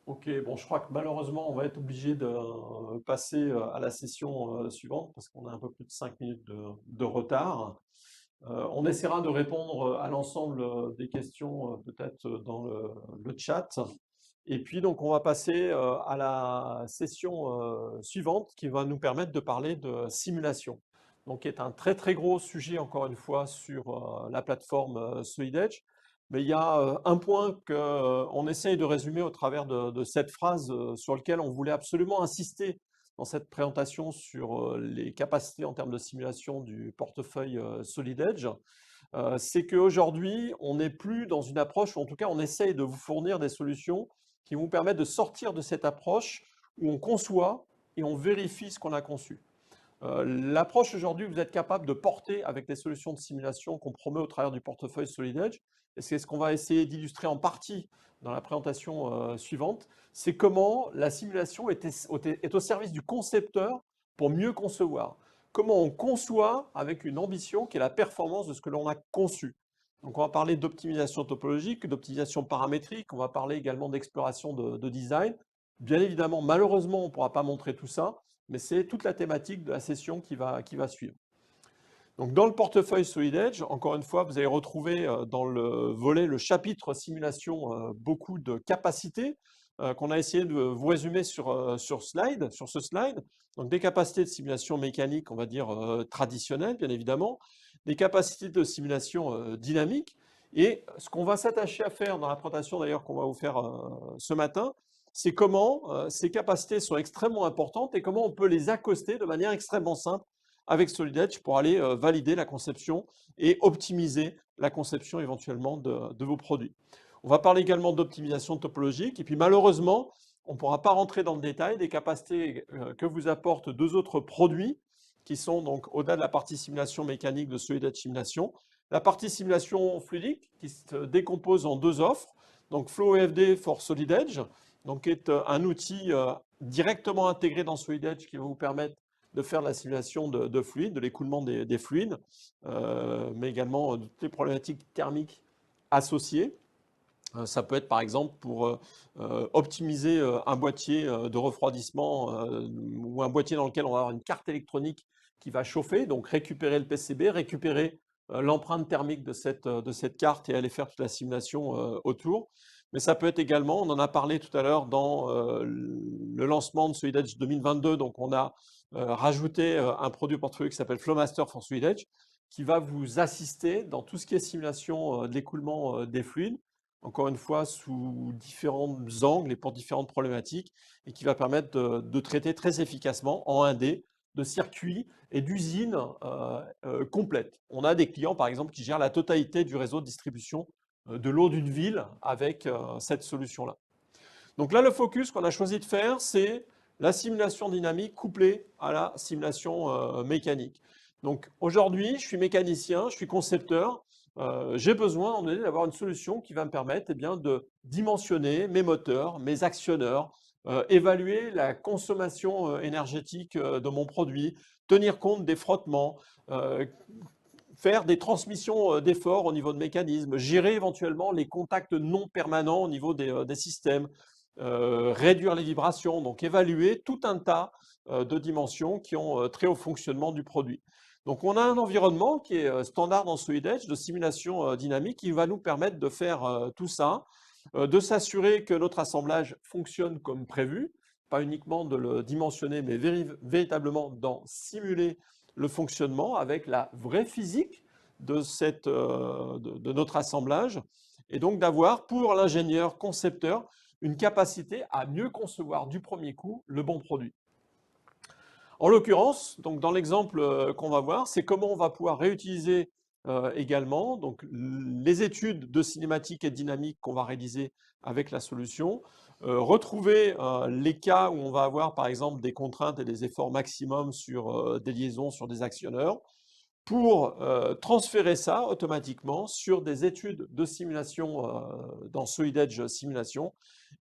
Ok, bon, je crois que malheureusement, on va être obligé de passer à la session suivante parce qu'on a un peu plus de 5 minutes de retard. On essaiera de répondre à l'ensemble des questions peut-être dans le chat. Et puis, donc, on va passer à la session suivante qui va nous permettre de parler de simulation. Donc, qui est un très, très gros sujet, encore une fois, sur la plateforme SolidEdge. Mais il y a un point qu'on essaye de résumer au travers de cette phrase sur lequel on voulait absolument insister dans cette présentation sur les capacités en termes de simulation du portefeuille SolidEdge. C'est qu'aujourd'hui, on n'est plus dans une approche, ou en tout cas, on essaye de vous fournir des solutions qui vous permettent de sortir de cette approche où on conçoit et on vérifie ce qu'on a conçu. L'approche aujourd'hui, vous êtes capable de porter avec les solutions de simulation qu'on promet au travers du portefeuille SolidEdge, et c'est ce qu'on va essayer d'illustrer en partie dans la présentation suivante, c'est comment la simulation est au service du concepteur pour mieux concevoir. Comment on conçoit avec une ambition qui est la performance de ce que l'on a conçu. Donc on va parler d'optimisation topologique, d'optimisation paramétrique, on va parler également d'exploration de design. Bien évidemment, malheureusement, on ne pourra pas montrer tout ça, mais c'est toute la thématique de la session qui va suivre. Donc, dans le portefeuille SolidEdge, encore une fois, vous allez retrouver dans le volet, le chapitre simulation, beaucoup de capacités qu'on a essayé de vous résumer sur ce slide. Donc, des capacités de simulation mécanique, on va dire traditionnelles, bien évidemment, des capacités de simulation dynamique. Et ce qu'on va s'attacher à faire dans la présentation d'ailleurs qu'on va vous faire ce matin, c'est comment ces capacités sont extrêmement importantes et comment on peut les accoster de manière extrêmement simple avec SolidEdge pour aller valider la conception et optimiser la conception éventuellement de vos produits. On va parler également d'optimisation topologique et puis malheureusement, on ne pourra pas rentrer dans le détail des capacités que vous apportent deux autres produits qui sont donc au-delà de la partie simulation mécanique de SolidEdge Simulation, la partie simulation fluidique qui se décompose en deux offres, donc FlowEFD for SolidEdge, donc qui est un outil directement intégré dans SolidEdge qui va vous permettre de faire de la simulation de fluides, de l'écoulement des fluides, mais également de toutes les problématiques thermiques associées. Ça peut être par exemple pour optimiser un boîtier de refroidissement ou un boîtier dans lequel on va avoir une carte électronique qui va chauffer, donc récupérer le PCB, récupérer l'empreinte thermique de cette carte et aller faire toute la simulation autour. Mais ça peut être également, on en a parlé tout à l'heure dans le lancement de SolidEdge 2022, donc on a rajouté un produit portfolio qui s'appelle Flowmaster for SolidEdge, qui va vous assister dans tout ce qui est simulation de l'écoulement des fluides, encore une fois sous différents angles et pour différentes problématiques, et qui va permettre de traiter très efficacement en 1D de circuits et d'usines complètes. On a des clients, par exemple, qui gèrent la totalité du réseau de distribution de l'eau d'une ville avec cette solution-là. Donc là, le focus qu'on a choisi de faire, c'est la simulation dynamique couplée à la simulation mécanique. Donc aujourd'hui, je suis mécanicien, je suis concepteur, j'ai besoin d'avoir une solution qui va me permettre de dimensionner mes moteurs, mes actionneurs, évaluer la consommation énergétique de mon produit, tenir compte des frottements, faire des transmissions d'efforts au niveau de mécanismes, gérer éventuellement les contacts non permanents au niveau des systèmes, réduire les vibrations, donc évaluer tout un tas de dimensions qui ont trait au fonctionnement du produit. Donc on a un environnement qui est standard dans SolidEdge de simulation dynamique qui va nous permettre de faire tout ça, de s'assurer que notre assemblage fonctionne comme prévu, pas uniquement de le dimensionner, mais véritablement d'en simuler le fonctionnement avec la vraie physique de notre assemblage, et donc d'avoir pour l'ingénieur concepteur une capacité à mieux concevoir du premier coup le bon produit. En l'occurrence, donc dans l'exemple qu'on va voir, c'est comment on va pouvoir réutiliser également donc, les études de cinématique et de dynamique qu'on va réaliser avec la solution, retrouver les cas où on va avoir par exemple des contraintes et des efforts maximum sur des liaisons, sur des actionneurs, pour transférer ça automatiquement sur des études de simulation dans SolidEdge Simulation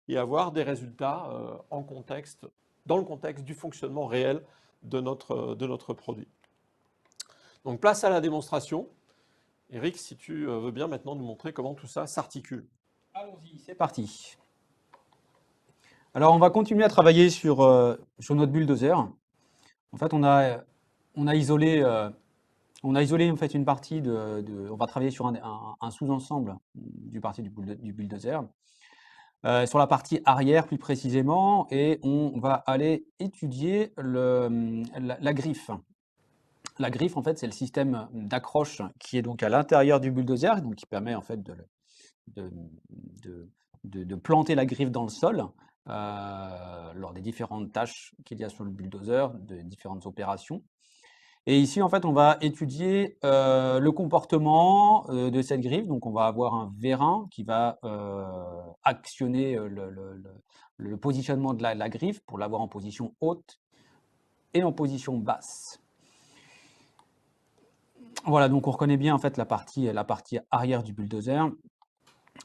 et avoir des résultats dans le contexte du fonctionnement réel de notre produit. Donc place à la démonstration. Eric, si tu veux bien maintenant nous montrer comment tout ça s'articule. Allons-y, c'est parti. Alors, on va continuer à travailler sur notre bulldozer. En fait, on a isolé, on a isolé en fait une partie on va travailler sur un sous-ensemble du parti du bulldozer, sur la partie arrière plus précisément, et on va aller étudier la griffe. La griffe, en fait, c'est le système d'accroche qui est donc à l'intérieur du bulldozer, donc qui permet en fait de, de, de planter la griffe dans le sol lors des différentes tâches qu'il y a sur le bulldozer, de différentes opérations. Et ici, en fait, on va étudier le comportement de cette griffe. Donc, on va avoir un vérin qui va actionner le positionnement de la griffe pour l'avoir en position haute et en position basse. Voilà, donc on reconnaît bien en fait la partie arrière du bulldozer.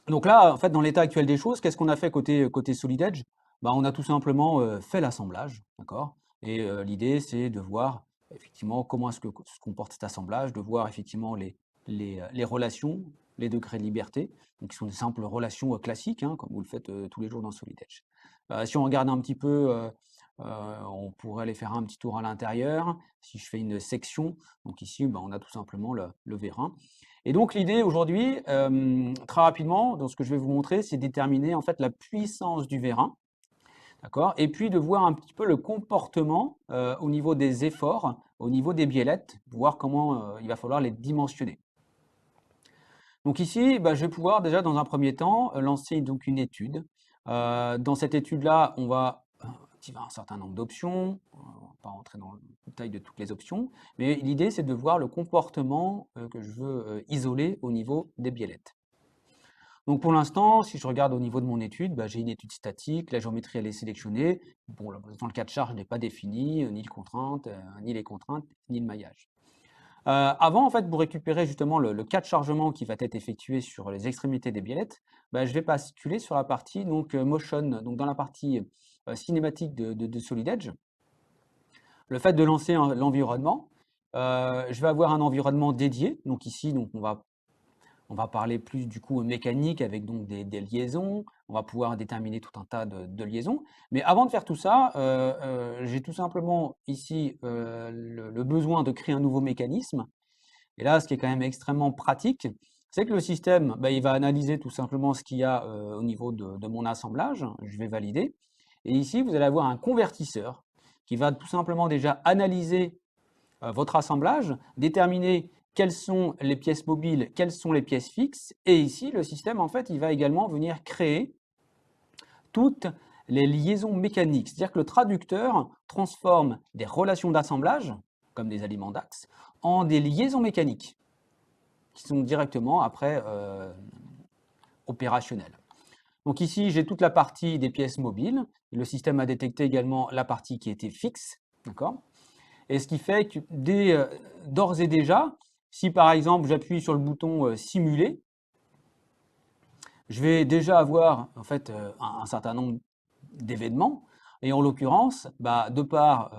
Donc là, en fait, dans l'état actuel des choses, qu'est-ce qu'on a fait côté Solid Edge? Bah, on a tout simplement fait l'assemblage, d'accord? Et l'idée, c'est de voir effectivement comment est-ce que se comporte cet assemblage, de voir effectivement les relations, les degrés de liberté, donc qui sont des simples relations classiques, hein, comme vous le faites tous les jours dans Solid Edge. Si on regarde un petit peu, on pourrait aller faire un petit tour à l'intérieur. Si je fais une section, donc ici, bah, on a tout simplement le vérin. Et donc l'idée aujourd'hui, très rapidement, dans ce que je vais vous montrer, c'est déterminer en fait la puissance du vérin, d'accord? Et puis de voir un petit peu le comportement au niveau des efforts, au niveau des biellettes, voir comment il va falloir les dimensionner. Donc ici, bah, je vais pouvoir déjà dans un premier temps lancer donc une étude. Dans cette étude-là, on va activer un certain nombre d'options. On ne va pas rentrer dans le détail de toutes les options, mais l'idée c'est de voir le comportement que je veux isoler au niveau des biellettes. Donc pour l'instant, si je regarde au niveau de mon étude, bah, j'ai une étude statique, la géométrie elle est sélectionnée. Bon, dans le cas de charge, je n'ai pas défini ni ni les contraintes, ni le maillage. Avant, en fait, pour récupérer justement le cas de chargement qui va être effectué sur les extrémités des biellettes, bah, je vais basculer sur la partie donc, motion, donc dans la partie cinématique de Solid Edge. Le fait de lancer l'environnement, je vais avoir un environnement dédié. Donc ici, donc on va parler plus du coup mécanique avec donc des liaisons. On va pouvoir déterminer tout un tas de liaisons. Mais avant de faire tout ça, j'ai tout simplement ici le besoin de créer un nouveau mécanisme. Et là, ce qui est quand même extrêmement pratique, c'est que le système, bah, il va analyser tout simplement ce qu'il y a au niveau de mon assemblage. Je vais valider. Et ici, vous allez avoir un convertisseur qui va tout simplement déjà analyser votre assemblage, déterminer quelles sont les pièces mobiles, quelles sont les pièces fixes. Et ici, le système, en fait, il va également venir créer toutes les liaisons mécaniques. C'est-à-dire que le traducteur transforme des relations d'assemblage, comme des aliments d'axe, en des liaisons mécaniques qui sont directement après opérationnelles. Donc ici, j'ai toute la partie des pièces mobiles. Le système a détecté également la partie qui était fixe, d'accord? Et ce qui fait que d'ores et déjà, si par exemple j'appuie sur le bouton simuler, je vais déjà avoir en fait un certain nombre d'événements. Et en l'occurrence, bah, de par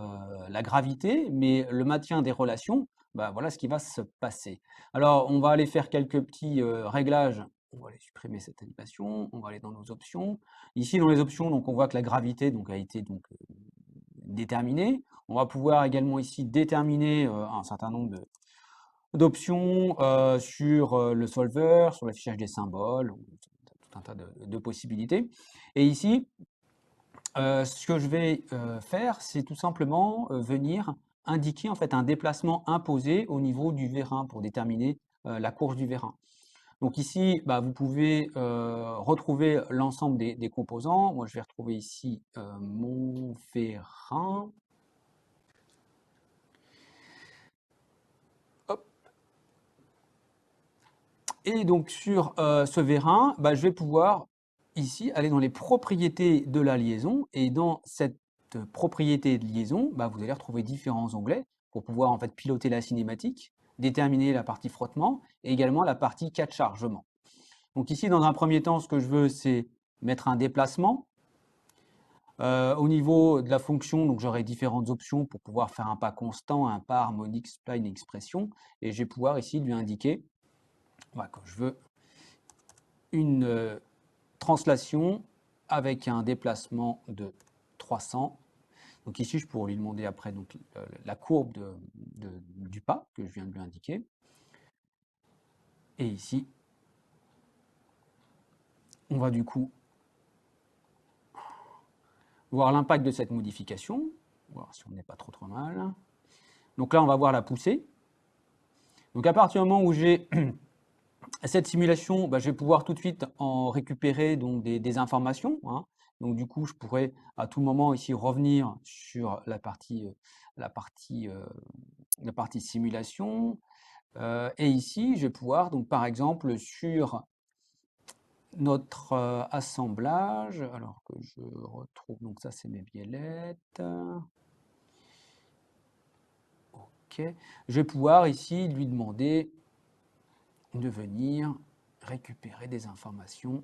la gravité, mais le maintien des relations, bah, voilà ce qui va se passer. Alors, on va aller faire quelques petits réglages. On va aller supprimer cette animation. On va aller dans nos options. Ici, dans les options, donc, on voit que la gravité donc, a été donc, déterminée. On va pouvoir également ici déterminer un certain nombre d'options sur le solver, sur l'affichage des symboles, tout un tas de possibilités. Et ici, ce que je vais faire, c'est tout simplement venir indiquer en fait un déplacement imposé au niveau du vérin pour déterminer la course du vérin. Donc ici, bah, vous pouvez retrouver l'ensemble des composants. Moi, je vais retrouver ici mon vérin. Hop. Et donc sur ce vérin, bah, je vais pouvoir ici aller dans les propriétés de la liaison, et dans cette propriété de liaison, bah, vous allez retrouver différents onglets pour pouvoir en fait piloter la cinématique, déterminer la partie frottement et également la partie cas de chargement. Donc ici, dans un premier temps, ce que je veux, c'est mettre un déplacement. Au niveau de la fonction, donc j'aurai différentes options pour pouvoir faire un pas constant, un pas harmonique, spline, expression, et je vais pouvoir ici lui indiquer voilà, que je veux une translation avec un déplacement de 300. Donc ici, je pourrais lui demander après donc, la courbe du pas que je viens de lui indiquer. Et ici, on va du coup voir l'impact de cette modification, voir si on n'est pas trop mal. Donc là, on va voir la poussée. Donc à partir du moment où j'ai cette simulation, je vais pouvoir tout de suite en récupérer donc, des informations. Hein. Donc du coup, je pourrais à tout moment ici revenir sur la partie simulation. Et ici, je vais pouvoir, donc, par exemple, sur notre assemblage, alors que je retrouve, donc ça c'est mes biellettes. Ok, je vais pouvoir ici lui demander de venir récupérer des informations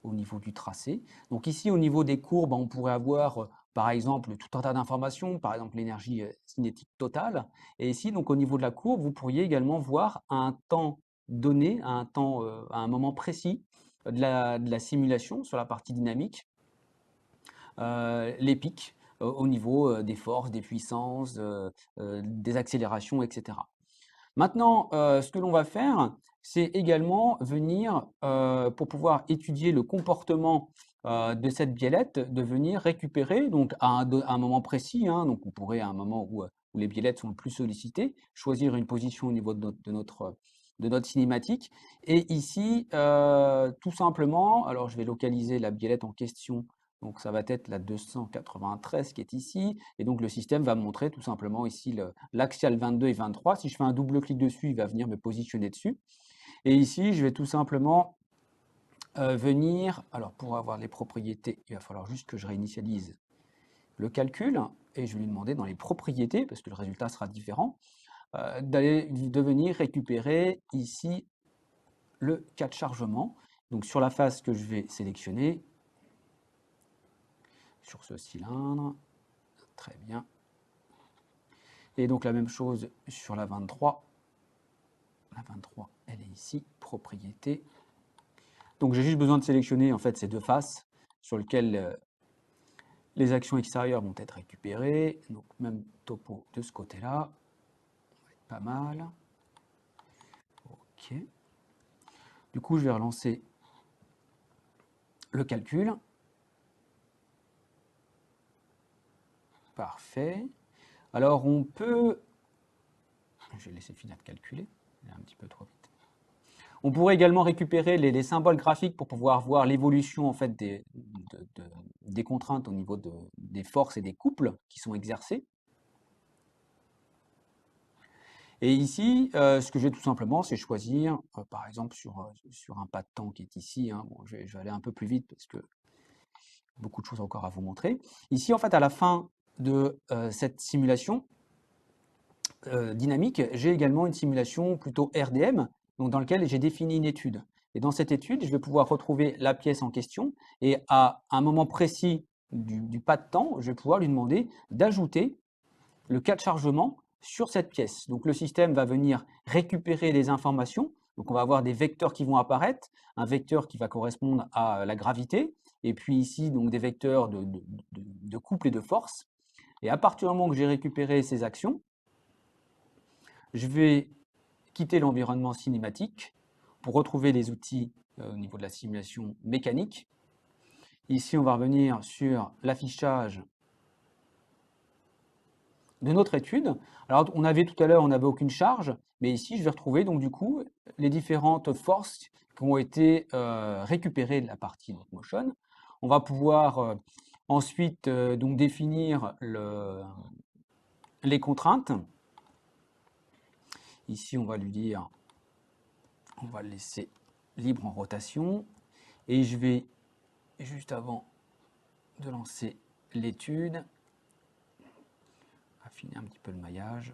au niveau du tracé. Donc ici, au niveau des courbes, on pourrait avoir par exemple tout un tas d'informations, par exemple l'énergie cinétique totale. Et ici, donc au niveau de la courbe, vous pourriez également voir à un temps donné, à un moment précis de la simulation sur la partie dynamique, les pics au niveau des forces, des puissances, des accélérations, etc. Maintenant, ce que l'on va faire, c'est également venir, pour pouvoir étudier le comportement de cette biellette, de venir récupérer, donc à un moment précis, hein, donc on pourrait à un moment où les biellettes sont le plus sollicitées, choisir une position au niveau de notre cinématique. Et ici, tout simplement, alors je vais localiser la biellette en question, donc ça va être la 293 qui est ici, et donc le système va me montrer tout simplement ici l'axial 22 et 23. Si je fais un double clic dessus, il va venir me positionner dessus. Et ici, je vais tout simplement venir, alors pour avoir les propriétés, il va falloir juste que je réinitialise le calcul, et je vais lui demander dans les propriétés, parce que le résultat sera différent, de venir récupérer ici le cas de chargement. Donc sur la face que je vais sélectionner, sur ce cylindre, très bien. Et donc la même chose sur la 23. La 23, elle est ici, propriété. Donc j'ai juste besoin de sélectionner en fait ces deux faces sur lesquelles les actions extérieures vont être récupérées. Donc même topo de ce côté-là. Pas mal. Ok. Du coup, je vais relancer le calcul. Parfait. Alors on peut... Je vais laisser finir de calculer. Il est un petit peu trop vite. On pourrait également récupérer les symboles graphiques pour pouvoir voir l'évolution en fait, des contraintes au niveau des forces et des couples qui sont exercés. Et ici, ce que je vais tout simplement, c'est choisir, par exemple, sur un pas de temps qui est ici, hein, bon, je vais aller un peu plus vite parce que beaucoup de choses encore à vous montrer. Ici, en fait, à la fin de cette simulation dynamique, j'ai également une simulation plutôt RDM, donc dans laquelle j'ai défini une étude. Et dans cette étude, je vais pouvoir retrouver la pièce en question et à un moment précis du pas de temps, je vais pouvoir lui demander d'ajouter le cas de chargement sur cette pièce. Donc le système va venir récupérer les informations. Donc on va avoir des vecteurs qui vont apparaître, un vecteur qui va correspondre à la gravité, et puis ici donc des vecteurs de couple et de force. Et à partir du moment que j'ai récupéré ces actions, je vais quitter l'environnement cinématique pour retrouver les outils au niveau de la simulation mécanique. Ici, on va revenir sur l'affichage de notre étude. Alors, on avait tout à l'heure, on n'avait aucune charge, mais ici, je vais retrouver donc du coup les différentes forces qui ont été récupérées de la partie motion. On va pouvoir ensuite donc définir les contraintes. Ici, on va lui dire, on va le laisser libre en rotation, et je vais juste avant de lancer l'étude, affiner un petit peu le maillage.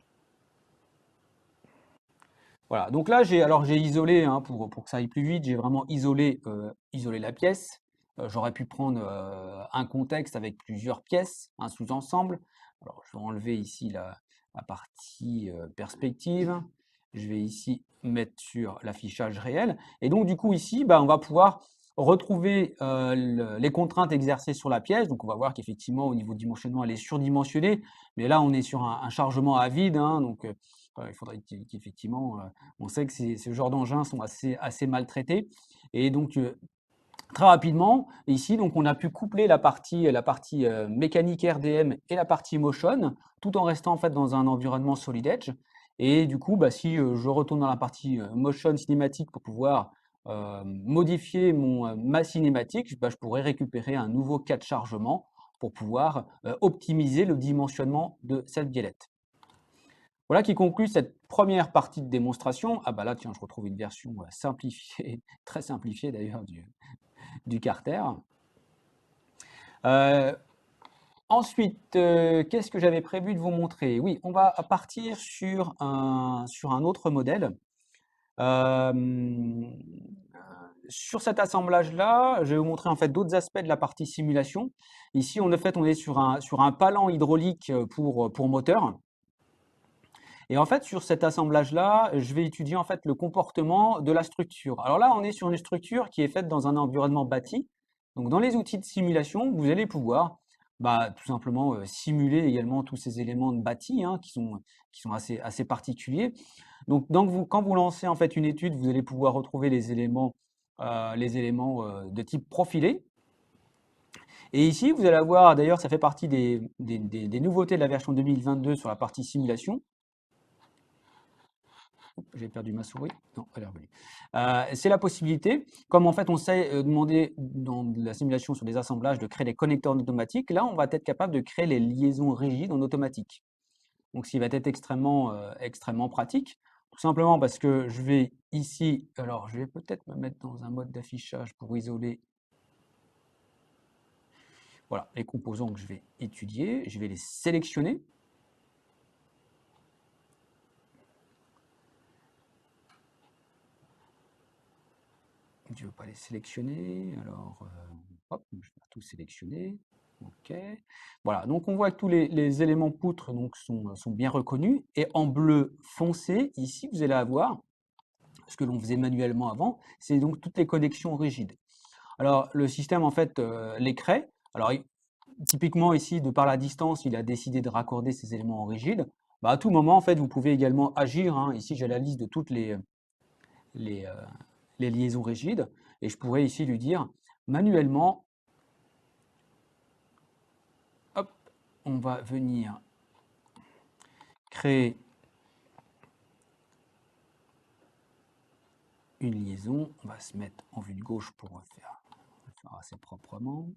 Voilà, donc là j'ai isolé, hein, pour que ça aille plus vite, j'ai vraiment isolé la pièce. J'aurais pu prendre un contexte avec plusieurs pièces, un sous-ensemble. Alors je vais enlever ici la partie perspective. Je vais ici mettre sur l'affichage réel. Et donc du coup ici, on va pouvoir retrouver les contraintes exercées sur la pièce. Donc on va voir qu'effectivement au niveau dimensionnement elle est surdimensionnée, mais là on est sur un chargement à vide, hein, donc il faudrait qu'effectivement on sait que ce genre d'engins sont assez maltraités et donc très rapidement, ici, donc, on a pu coupler la partie mécanique RDM et la partie motion, tout en restant en fait dans un environnement Solid Edge. Et du coup, bah, si je retourne dans la partie motion cinématique pour pouvoir modifier ma cinématique, bah, je pourrais récupérer un nouveau cas de chargement pour pouvoir optimiser le dimensionnement de cette galette. Voilà qui conclut cette première partie de démonstration. Ah bah là, tiens, je retrouve une version simplifiée, très simplifiée d'ailleurs du Carter. Ensuite, qu'est-ce que j'avais prévu de vous montrer? Oui, on va partir sur un autre modèle. Sur cet assemblage-là, je vais vous montrer en fait d'autres aspects de la partie simulation. Ici, en fait, on est sur un palan hydraulique pour moteur. Et en fait, sur cet assemblage-là, je vais étudier en fait le comportement de la structure. Alors là, on est sur une structure qui est faite dans un environnement bâti. Donc, dans les outils de simulation, vous allez pouvoir tout simplement simuler également tous ces éléments de bâti hein, qui sont assez particuliers. Donc, quand vous lancez en fait une étude, vous allez pouvoir retrouver les éléments de type profilé. Et ici, vous allez avoir, d'ailleurs, ça fait partie des nouveautés de la version 2022 sur la partie simulation. J'ai perdu ma souris. Non, elle est revenue. C'est la possibilité, comme en fait on sait demander dans la simulation sur des assemblages de créer des connecteurs automatiques, là on va être capable de créer les liaisons rigides en automatique. Donc ce qui va être extrêmement pratique, tout simplement parce que je vais ici, alors je vais peut-être me mettre dans un mode d'affichage pour isoler voilà, les composants que je vais étudier, je vais les sélectionner. Je ne veux pas les sélectionner, alors hop, je vais tout sélectionner. OK. Voilà, donc on voit que tous les éléments poutres donc, sont bien reconnus. Et en bleu foncé, ici, vous allez avoir ce que l'on faisait manuellement avant, c'est donc toutes les connexions rigides. Alors, le système, en fait, les crée. Alors, typiquement, ici, de par la distance, il a décidé de raccorder ces éléments en rigide. À tout moment, en fait, vous pouvez également agir. Hein. Ici, j'ai la liste de toutes les liaisons rigides. Et je pourrais ici lui dire manuellement, hop, on va venir créer une liaison. On va se mettre en vue de gauche pour le faire assez proprement.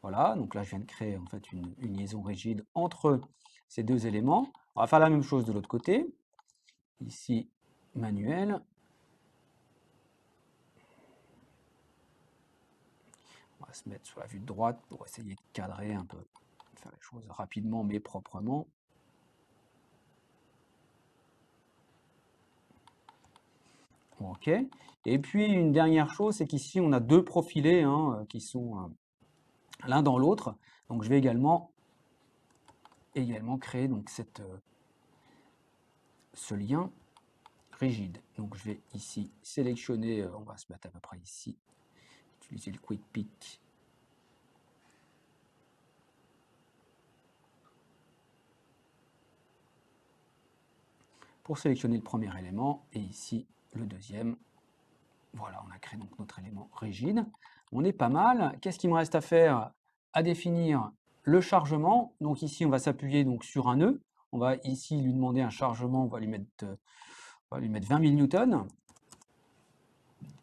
Voilà, donc là je viens de créer en fait une liaison rigide entre ces deux éléments. On va faire la même chose de l'autre côté. Ici, manuel. On va se mettre sur la vue de droite pour essayer de cadrer un peu, faire les choses rapidement mais proprement. OK. Et puis une dernière chose, c'est qu'ici on a deux profilés hein, qui sont l'un dans l'autre. Donc je vais également créer donc ce lien rigide. Donc je vais ici sélectionner, on va se mettre à peu près ici, utiliser le Quick Pick. Pour sélectionner le premier élément et ici le deuxième. Voilà, on a créé donc notre élément rigide. On est pas mal. Qu'est-ce qu'il me reste à faire? À définir le chargement. Donc ici, on va s'appuyer donc sur un nœud. On va ici lui demander un chargement, on va lui mettre 20 000 newtons.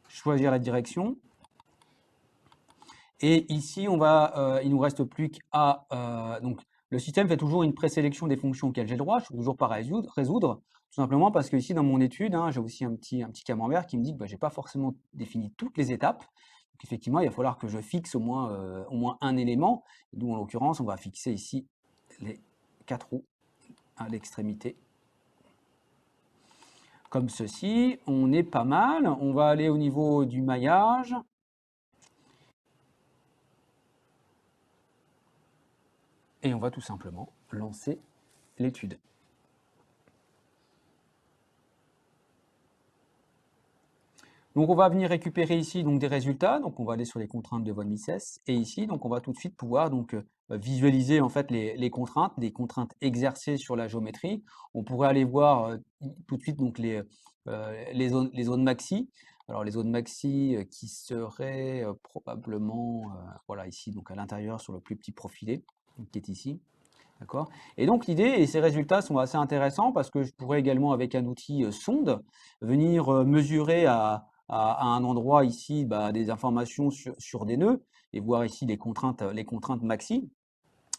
Choisir la direction. Et ici, il ne nous reste plus qu'à... donc, le système fait toujours une présélection des fonctions auxquelles j'ai le droit. Je suis toujours pas résoudre, tout simplement parce que ici, dans mon étude, hein, j'ai aussi un petit camembert qui me dit que je n'ai pas forcément défini toutes les étapes. Donc, effectivement, il va falloir que je fixe au moins un élément. D'où, en l'occurrence, on va fixer ici les 4 roues à l'extrémité. Comme ceci, on est pas mal. On va aller au niveau du maillage. Et on va tout simplement lancer l'étude. Donc on va venir récupérer ici donc des résultats, donc on va aller sur les contraintes de von Mises, et ici donc on va tout de suite pouvoir donc visualiser en fait les contraintes, des contraintes exercées sur la géométrie. On pourrait aller voir tout de suite donc les zones maxi. Alors les zones maxi qui seraient probablement voilà ici donc à l'intérieur sur le plus petit profilé qui est ici. D'accord? Et donc l'idée et ces résultats sont assez intéressants parce que je pourrais également avec un outil sonde venir mesurer à un endroit ici des informations sur des nœuds et voir ici les contraintes maxi.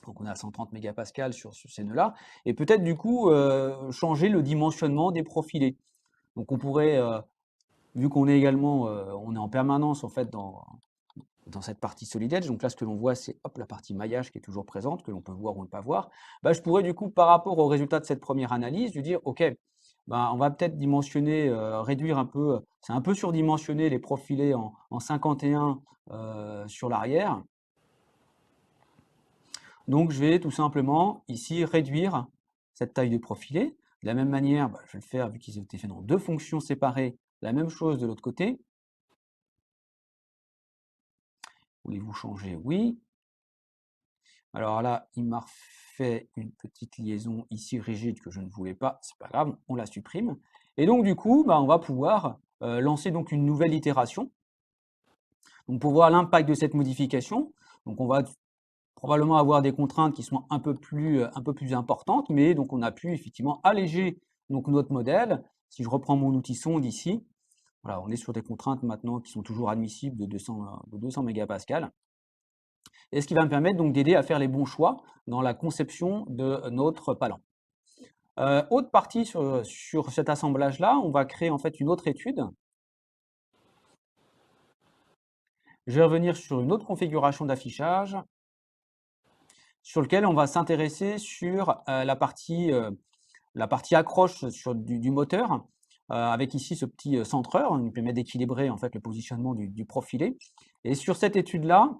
Donc on a 130 mégapascales sur ces nœuds-là. Et peut-être du coup changer le dimensionnement des profilés. Donc on pourrait, vu qu'on est également, on est en permanence en fait dans cette partie Solid Edge, donc là, ce que l'on voit, c'est hop, la partie maillage qui est toujours présente, que l'on peut voir ou ne pas voir. Bah, je pourrais du coup, par rapport au résultat de cette première analyse, lui dire, OK, bah, on va peut-être dimensionner, réduire un peu, c'est un peu surdimensionné les profilés en 51 sur l'arrière. Donc, je vais tout simplement ici réduire cette taille de profilé. De la même manière, bah, je vais le faire vu qu'ils ont été faits dans deux fonctions séparées. La même chose de l'autre côté. Voulez-vous changer? Oui. Alors là, il m'a refait une petite liaison ici rigide que je ne voulais pas, c'est pas grave, on la supprime. Et donc du coup, on va pouvoir lancer donc une nouvelle itération. Donc pour voir l'impact de cette modification, donc on va probablement avoir des contraintes qui sont un peu plus importantes, mais donc on a pu effectivement alléger donc notre modèle. Si je reprends mon outil sonde ici, voilà, on est sur des contraintes maintenant qui sont toujours admissibles de 200 mégapascales. Et ce qui va me permettre donc d'aider à faire les bons choix dans la conception de notre palan. Autre partie sur cet assemblage-là, on va créer en fait une autre étude. Je vais revenir sur une autre configuration d'affichage sur lequel on va s'intéresser sur la partie accroche du moteur, avec ici ce petit centreur qui permet d'équilibrer en fait le positionnement du profilé. Et sur cette étude-là,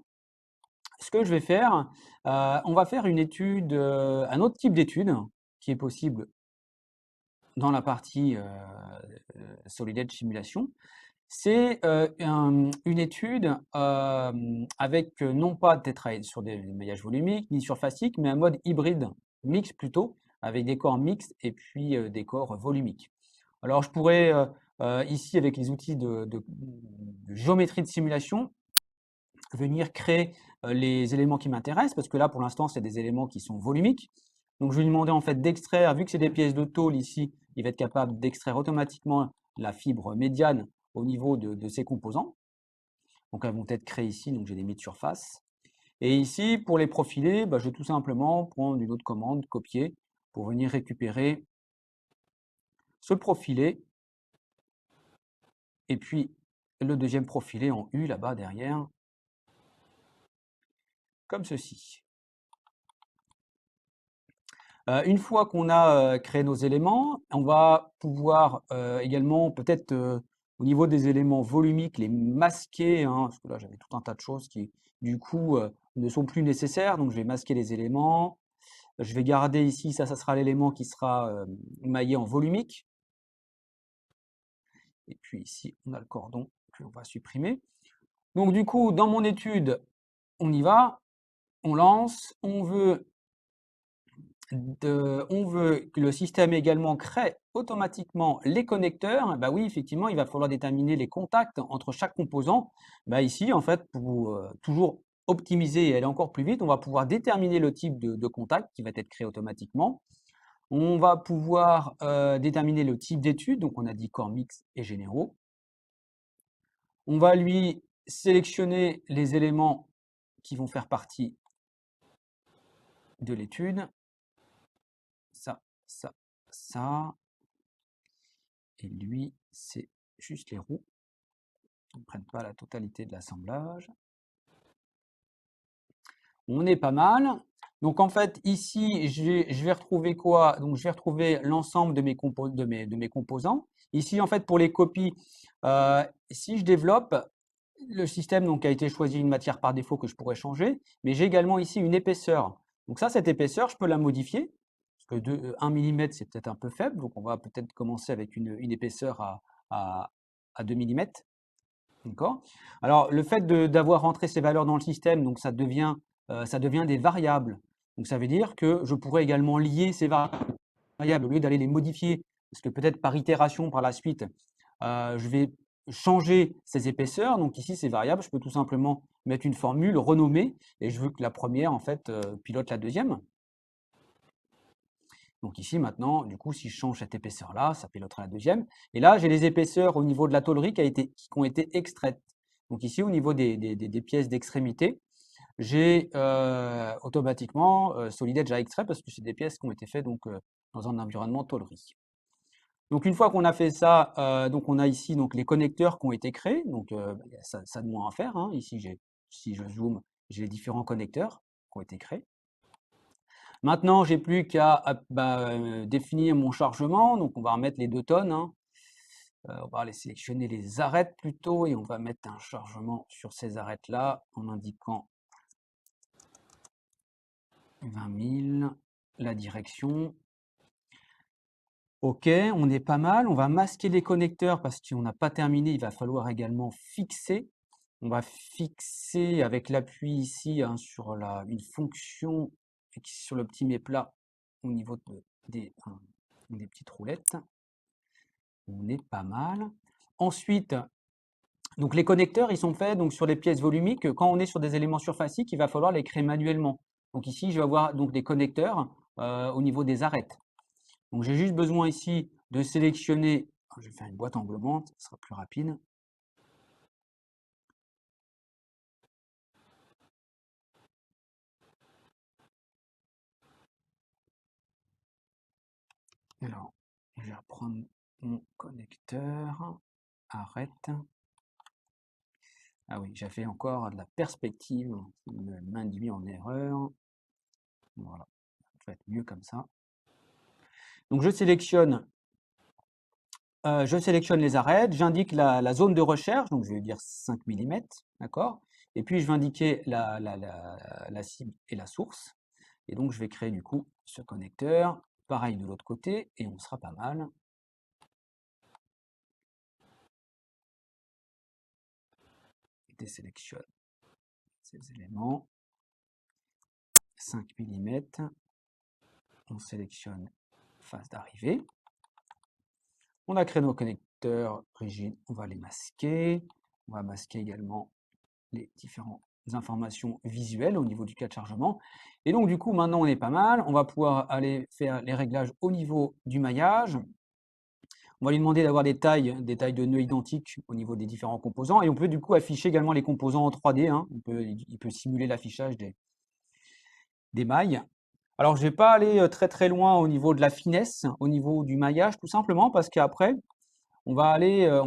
ce que je vais faire, on va faire une étude, un autre type d'étude qui est possible dans la partie Solid Edge Simulation. C'est une étude avec non pas tétraèdre sur des maillages volumiques ni surfaciques, mais un mode hybride, mixte plutôt, avec des corps mixtes et puis des corps volumiques. Alors je pourrais ici avec les outils de géométrie de simulation venir créer les éléments qui m'intéressent, parce que là, pour l'instant, c'est des éléments qui sont volumiques. Donc, je vais lui demander en fait d'extraire, vu que c'est des pièces de tôle ici, il va être capable d'extraire automatiquement la fibre médiane au niveau de ses composants. Donc, elles vont être créées ici, donc j'ai des mis de surface. Et ici, pour les profiler, je vais tout simplement prendre une autre commande, copier, pour venir récupérer ce profilé, et puis le deuxième profilé en U là-bas derrière, comme ceci. Une fois qu'on a créé nos éléments, on va pouvoir également peut-être au niveau des éléments volumiques les masquer, hein, parce que là j'avais tout un tas de choses qui du coup ne sont plus nécessaires, donc je vais masquer les éléments. Je vais garder ici, ça sera l'élément qui sera maillé en volumique. Et puis ici on a le cordon que l'on va supprimer. Donc du coup dans mon étude, on y va, on lance, on veut que le système également crée automatiquement les connecteurs. Bah oui, effectivement, il va falloir déterminer les contacts entre chaque composant. Ici, en fait, pour toujours optimiser et aller encore plus vite, on va pouvoir déterminer le type de contact qui va être créé automatiquement. On va pouvoir déterminer le type d'étude, donc on a dit corps mix et généraux. On va lui sélectionner les éléments qui vont faire partie de l'étude. Ça. Et lui, c'est juste les roues. On ne prenne pas la totalité de l'assemblage. On est pas mal. Donc en fait, ici, je vais retrouver quoi? Donc je vais retrouver l'ensemble de mes composants. Ici, en fait, pour les copies, si je développe, le système donc, a été choisi une matière par défaut que je pourrais changer, mais j'ai également ici une épaisseur. Donc ça, cette épaisseur, je peux la modifier, parce que 1 mm, c'est peut-être un peu faible, donc on va peut-être commencer avec une épaisseur à 2 mm. D'accord? Alors, le fait d'avoir rentré ces valeurs dans le système, donc ça devient des variables. Donc, ça veut dire que je pourrais également lier ces variables au lieu d'aller les modifier, parce que peut-être par itération par la suite, je vais changer ces épaisseurs. Donc ici, ces variables, je peux tout simplement mettre une formule, renommer, et je veux que la première, en fait, pilote la deuxième. Donc ici, maintenant, du coup, si je change cette épaisseur-là, ça pilotera la deuxième. Et là, j'ai les épaisseurs au niveau de la tôlerie qui ont été extraites. Donc ici, au niveau des pièces d'extrémité, j'ai automatiquement SolidEdge a extrait parce que c'est des pièces qui ont été faites donc, dans un environnement tôlerie. Donc une fois qu'on a fait ça, donc on a ici donc les connecteurs qui ont été créés. Donc il y a ça de moins à faire, hein. Ici, si je zoome, j'ai les différents connecteurs qui ont été créés. Maintenant, j'ai plus qu'à définir mon chargement. Donc, on va remettre les 2 tonnes, hein. On va aller sélectionner les arêtes plutôt et on va mettre un chargement sur ces arêtes-là en indiquant 20 000, la direction. OK, on est pas mal. On va masquer les connecteurs parce qu'on n'a pas terminé. Il va falloir également fixer. On va fixer avec l'appui ici hein, sur une fonction sur le petit méplat au niveau des petites roulettes. On est pas mal. Ensuite, donc les connecteurs, ils sont faits donc sur les pièces volumiques. Quand on est sur des éléments surfaciques, il va falloir les créer manuellement. Donc ici, je vais avoir donc des connecteurs au niveau des arêtes. Donc j'ai juste besoin ici de sélectionner, je vais faire une boîte englobante, ce sera plus rapide. Alors, je vais reprendre mon connecteur, arrête. Ah oui, j'ai fait encore de la perspective, me m'induit en erreur. Voilà, ça va être mieux comme ça. Donc je sélectionne les arêtes, j'indique la zone de recherche, donc je vais dire 5 mm, d'accord? Et puis je vais indiquer la cible et la source. Et donc je vais créer du coup ce connecteur, pareil de l'autre côté, et on sera pas mal. Désélectionne ces éléments. 5 mm. On sélectionne face d'arrivée. On a créé nos connecteurs rigides, on va les masquer. On va masquer également les différentes informations visuelles au niveau du cas de chargement. Et donc du coup, maintenant on est pas mal. On va pouvoir aller faire les réglages au niveau du maillage. On va lui demander d'avoir des tailles de nœuds identiques au niveau des différents composants. Et on peut du coup afficher également les composants en 3D. Hein. Il peut simuler l'affichage des mailles. Alors, je ne vais pas aller très très loin au niveau de la finesse, au niveau du maillage, tout simplement parce qu'après, on va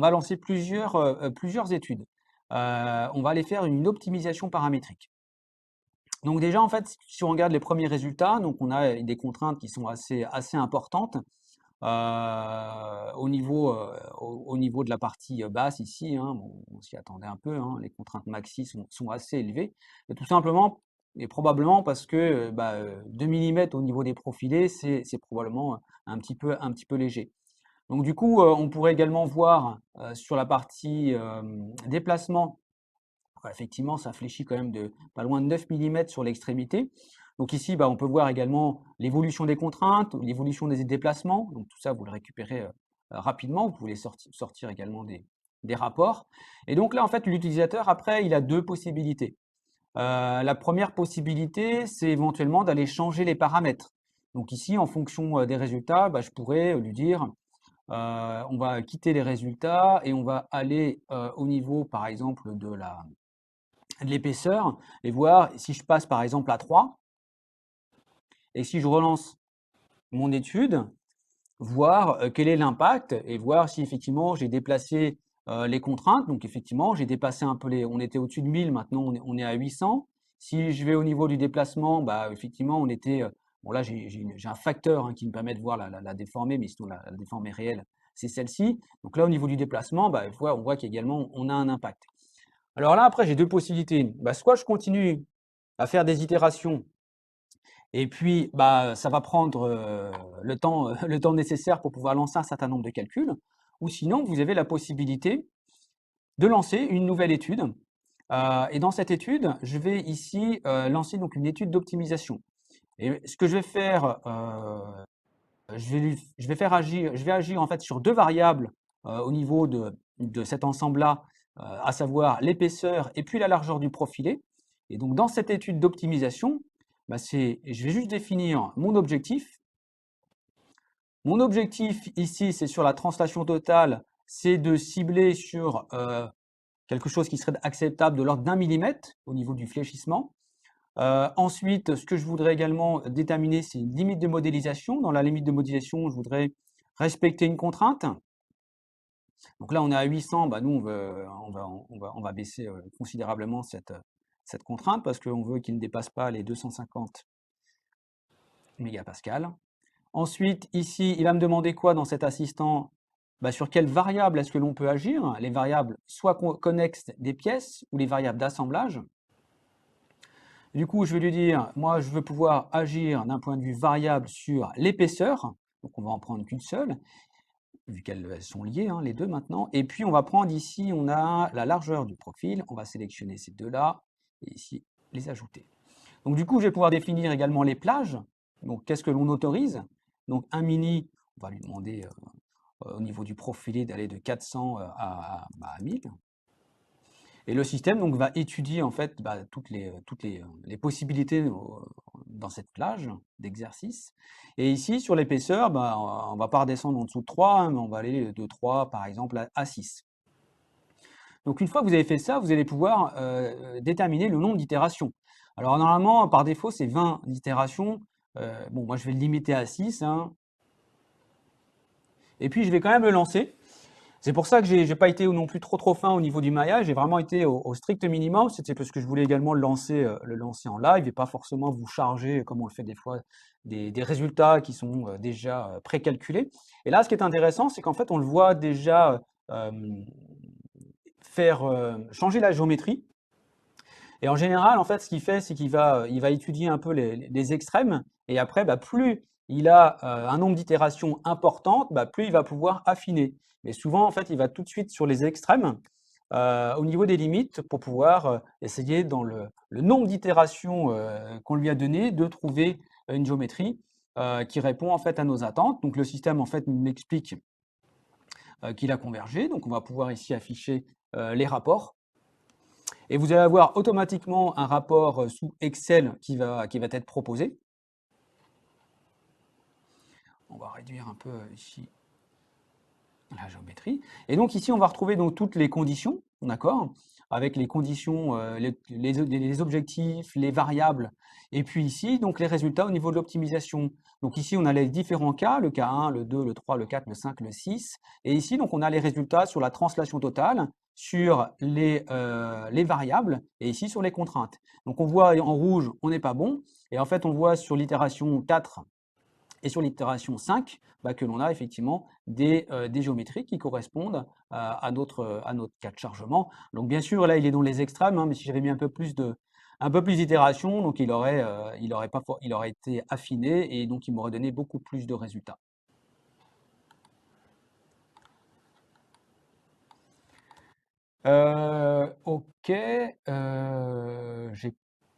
lancer plusieurs études. On va aller faire une optimisation paramétrique. Donc déjà, en fait, si on regarde les premiers résultats, donc on a des contraintes qui sont assez importantes au niveau de la partie basse ici. Hein, bon, on s'y attendait un peu, hein, les contraintes maxi sont assez élevées, et tout simplement et probablement parce que 2 mm au niveau des profilés, c'est probablement un petit peu léger. Donc du coup, on pourrait également voir sur la partie déplacement, effectivement, ça fléchit quand même de pas loin de 9 mm sur l'extrémité. Donc ici, on peut voir également l'évolution des contraintes, l'évolution des déplacements. Donc tout ça, vous le récupérez rapidement. Vous pouvez sortir également des rapports. Et donc là, en fait, l'utilisateur, après, il a deux possibilités. La première possibilité, c'est éventuellement d'aller changer les paramètres. Donc ici, en fonction des résultats, je pourrais lui dire, on va quitter les résultats et on va aller au niveau, par exemple, de l'épaisseur et voir si je passe par exemple à 3 et si je relance mon étude, voir quel est l'impact et voir si effectivement j'ai déplacé les contraintes. Donc effectivement, j'ai dépassé un peu on était au-dessus de 1000, maintenant on est à 800. Si je vais au niveau du déplacement, effectivement, on était, bon là j'ai un facteur hein, qui me permet de voir la déformée, mais sinon la déformée réelle, c'est celle-ci. Donc là, au niveau du déplacement, on voit qu'également on a un impact. Alors là, après, j'ai deux possibilités. Soit je continue à faire des itérations et puis ça va prendre le temps nécessaire pour pouvoir lancer un certain nombre de calculs. Ou sinon, vous avez la possibilité de lancer une nouvelle étude. Et dans cette étude, je vais ici lancer donc une étude d'optimisation. Et ce que je vais faire, je vais agir en fait sur deux variables au niveau de cet ensemble-là, à savoir l'épaisseur et puis la largeur du profilé. Et donc dans cette étude d'optimisation, bah, je vais juste définir mon objectif. Mon objectif ici, c'est sur la translation totale, c'est de cibler sur quelque chose qui serait acceptable de l'ordre d'1 millimètre au niveau du fléchissement. Ensuite, ce que je voudrais également déterminer, c'est une limite de modélisation. Dans la limite de modélisation, je voudrais respecter une contrainte. Donc là, on est à 800, bah, nous, on va baisser considérablement cette contrainte parce qu'on veut qu'il ne dépasse pas les 250 mégapascales. Ensuite, ici, il va me demander quoi dans cet assistant? Bah, sur quelle variable est-ce que l'on peut agir? Les variables soit connexes des pièces ou les variables d'assemblage. Du coup, je vais lui dire, moi, je veux pouvoir agir d'un point de vue variable sur l'épaisseur. Donc, on va en prendre qu'une seule, vu qu'elles sont liées, hein, les deux maintenant. Et puis, on va prendre ici, on a la largeur du profil. On va sélectionner ces deux-là et ici, les ajouter. Donc, du coup, je vais pouvoir définir également les plages. Donc, qu'est-ce que l'on autorise? Donc, un mini, on va lui demander au niveau du profilé d'aller de 400 à 1000. Et le système donc, va étudier en fait toutes les possibilités dans cette plage d'exercice. Et ici, sur l'épaisseur, on ne va pas redescendre en dessous de 3, hein, mais on va aller de 3 par exemple à 6. Donc une fois que vous avez fait ça, vous allez pouvoir déterminer le nombre d'itérations. Alors normalement, par défaut, c'est 20 itérations. Bon, moi je vais le limiter à 6. Hein. Et puis je vais quand même le lancer. C'est pour ça que je n'ai pas été non plus trop fin au niveau du maillage, j'ai vraiment été au strict minimum, c'était parce que je voulais également le lancer en live et pas forcément vous charger, comme on le fait des fois, des résultats qui sont déjà précalculés. Et là, ce qui est intéressant, c'est qu'en fait, on le voit déjà faire changer la géométrie. Et en général, en fait, ce qu'il fait, c'est qu'il va étudier un peu les extrêmes, et après, plus il a un nombre d'itérations importantes, plus il va pouvoir affiner. Mais souvent, en fait, il va tout de suite sur les extrêmes, au niveau des limites, pour pouvoir essayer, dans le nombre d'itérations qu'on lui a donné, de trouver une géométrie qui répond en fait à nos attentes. Donc le système en fait m'explique qu'il a convergé. Donc on va pouvoir ici afficher les rapports. Et vous allez avoir automatiquement un rapport sous Excel qui va être proposé. On va réduire un peu ici la géométrie. Et donc ici, on va retrouver donc toutes les conditions, d'accord, avec les conditions, les objectifs, les variables, et puis ici, donc les résultats au niveau de l'optimisation. Donc ici, on a les différents cas, le cas 1, le 2, le 3, le 4, le 5, le 6. Et ici, donc on a les résultats sur la translation totale, sur les variables, et ici sur les contraintes. Donc on voit en rouge, on n'est pas bon, et en fait, on voit sur l'itération 4 et sur l'itération 5, que l'on a effectivement des géométries qui correspondent à notre cas de chargement. Donc bien sûr, là, il est dans les extrêmes, hein, mais si j'avais mis un peu plus d'itérations, donc il aurait été affiné et donc il m'aurait donné beaucoup plus de résultats. Ok,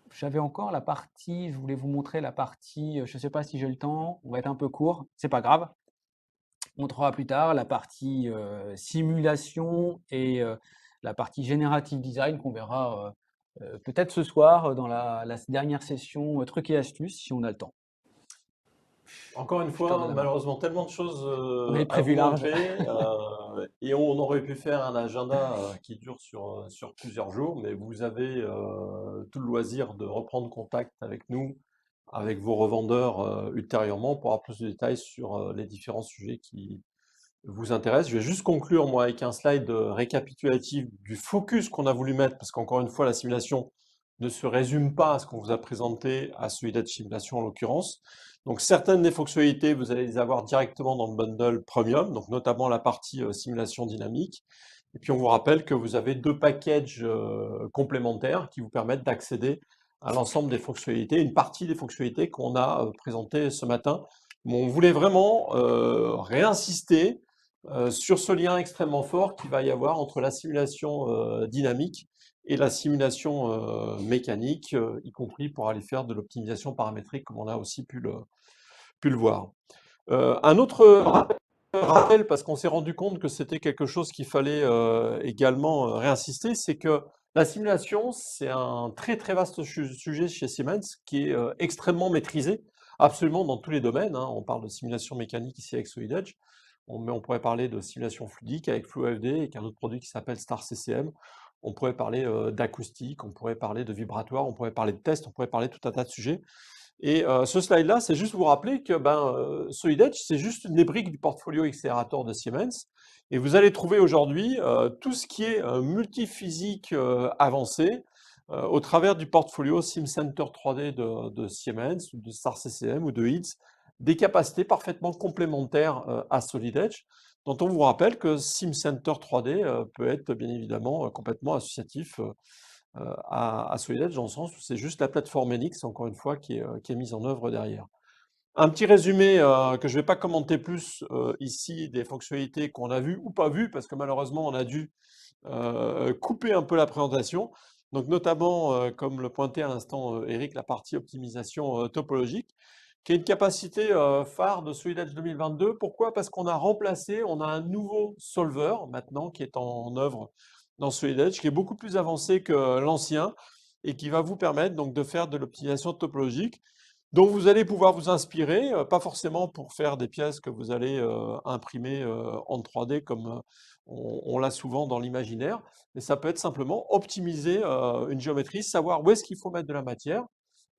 j'avais encore la partie, je voulais vous montrer la partie, je ne sais pas si j'ai le temps, on va être un peu court, c'est pas grave. On montrera plus tard la partie simulation et la partie generative design qu'on verra peut-être ce soir dans la dernière session trucs et astuces si on a le temps. Encore une Je te redonne fois, la main. malheureusement, tellement de choses On avait à prévu vous large. montrer et on aurait pu faire un agenda qui dure sur plusieurs jours, mais vous avez tout le loisir de reprendre contact avec nous, avec vos revendeurs ultérieurement pour avoir plus de détails sur les différents sujets qui vous intéressent. Je vais juste conclure moi avec un slide récapitulatif du focus qu'on a voulu mettre, parce qu'encore une fois, la simulation ne se résume pas à ce qu'on vous a présenté, à celui d'être simulation en l'occurrence. Donc certaines des fonctionnalités, vous allez les avoir directement dans le bundle Premium, donc notamment la partie simulation dynamique. Et puis on vous rappelle que vous avez 2 packages complémentaires qui vous permettent d'accéder à l'ensemble des fonctionnalités, une partie des fonctionnalités qu'on a présentées ce matin. Mais on voulait vraiment réinsister sur ce lien extrêmement fort qu'il va y avoir entre la simulation dynamique et la simulation mécanique, y compris pour aller faire de l'optimisation paramétrique, comme on a aussi pu le voir. Un autre rappel, parce qu'on s'est rendu compte que c'était quelque chose qu'il fallait également réinsister, c'est que la simulation, c'est un très très vaste sujet chez Siemens qui est extrêmement maîtrisé, absolument dans tous les domaines, hein. On parle de simulation mécanique ici avec SolidEdge, mais on pourrait parler de simulation fluidique avec FluoFD, avec un autre produit qui s'appelle Star CCM. On pourrait parler d'acoustique, on pourrait parler de vibratoire, on pourrait parler de test, on pourrait parler de tout un tas de sujets. Et ce slide-là, c'est juste vous rappeler que SolidEdge, c'est juste une des briques du portfolio Xcelerator de Siemens. Et vous allez trouver aujourd'hui tout ce qui est multiphysique avancé au travers du portfolio SimCenter 3D de Siemens, ou de Star CCM ou de HITS, des capacités parfaitement complémentaires à SolidEdge, dont on vous rappelle que SimCenter 3D peut être bien évidemment complètement associatif à SolidEdge, dans le sens où c'est juste la plateforme NX, encore une fois, qui est mise en œuvre derrière. Un petit résumé que je ne vais pas commenter plus ici des fonctionnalités qu'on a vues ou pas vues, parce que malheureusement, on a dû couper un peu la présentation. Donc notamment, comme le pointait à l'instant Eric, la partie optimisation topologique, qui est une capacité phare de SolidEdge 2022. Pourquoi? Parce qu'on a remplacé, on a un nouveau solver maintenant qui est en œuvre dans SolidEdge, qui est beaucoup plus avancé que l'ancien et qui va vous permettre donc de faire de l'optimisation topologique dont vous allez pouvoir vous inspirer, pas forcément pour faire des pièces que vous allez imprimer en 3D comme on l'a souvent dans l'imaginaire, mais ça peut être simplement optimiser une géométrie, savoir où est-ce qu'il faut mettre de la matière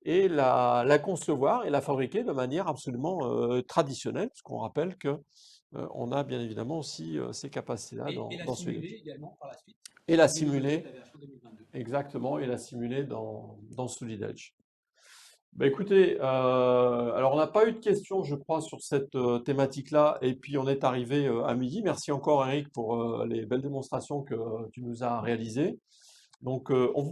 et la concevoir et la fabriquer de manière absolument traditionnelle, puisqu'on rappelle que on a bien évidemment aussi ces capacités-là dans SolidEdge. également par la suite. Et la simuler, exactement, et la simuler dans SolidEdge. Bah écoutez, alors on n'a pas eu de questions, je crois, sur cette thématique-là, et puis on est arrivé à midi. Merci encore, Eric, pour les belles démonstrations que tu nous as réalisées. Donc, on vous